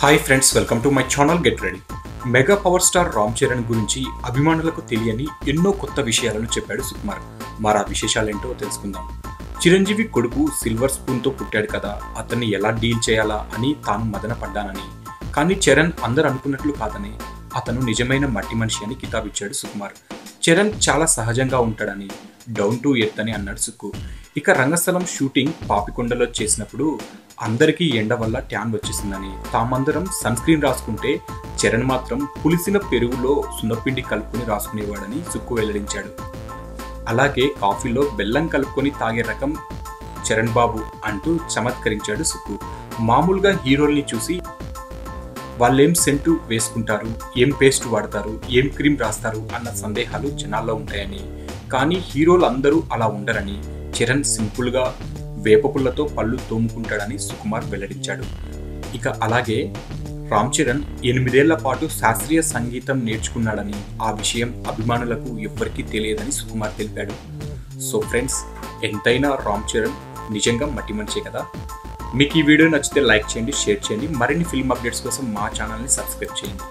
Hi friends, welcome to my channel get ready. Mega power star Ram Charan గురించి అభిమానులకు తెలియని ఎన్నో కొత్త విషయాలను చెప్పాడు సుకుమార్. మరి ఆ విశేషాలేంటో తెలుసుకుందాం. చిరంజీవి కొడుకు సిల్వర్ స్పూన్తో పుట్టాడు కదా, అతన్ని ఎలా డీల్ చేయాలా అని తాను మదన పడ్డానని, కానీ చరణ్ అందరు అనుకున్నట్లు కాదని, అతను నిజమైన మట్టి మనిషి అని కితాబిచ్చాడు సుకుమార్. చరణ్ చాలా సహజంగా ఉంటాడని, డౌన్ టు ఎర్త్ అని అన్నాడు సుక్కు. ఇక రంగస్థలం షూటింగ్ పాపికొండలో చేసినప్పుడు అందరికీ ఎండ వల్ల ట్యాన్ వచ్చేసిందని, తామందరం సన్ స్క్రీన్ రాసుకుంటే చరణ్ మాత్రం పులిసిన పెరుగులో సున్నపిండి కలుపుకొని రాసుకునేవాడని సుక్కు వెల్లడించాడు. అలాగే కాఫీలో బెల్లం కలుపుకొని తాగే రకం చరణ్ బాబు అంటూ చమత్కరించాడు సుక్కు. మామూలుగా హీరోల్ని చూసి వాళ్ళేం సెంటు వేసుకుంటారు, ఏం పేస్ట్ వాడతారు, ఏం క్రీమ్ రాస్తారు అన్న సందేహాలు జనాల్లో ఉంటాయని, కానీ హీరోలు అందరూ అలా ఉండరని, చరణ్ సింపుల్గా వేపపుల్లతో పళ్ళు తోముకుంటాడని సుకుమార్ వెల్లడించాడు. ఇక అలాగే రామ్ చరణ్ 8 ఏళ్ల పాటు శాస్త్రీయ సంగీతం నేర్చుకున్నాడని, ఆ విషయం అభిమానులకు ఎవ్వరికీ తెలియదని సుకుమార్ తెలిపాడు. సో ఫ్రెండ్స్, ఎంతైనా రామ్ చరణ్ నిజంగా మట్టి మనిషే కదా. మీకు ఈ వీడియో నచ్చితే లైక్ చేయండి, షేర్ చేయండి. మరిన్ని ఫిల్మ్ అప్డేట్స్ కోసం మా ఛానల్ని సబ్స్క్రైబ్ చేయండి.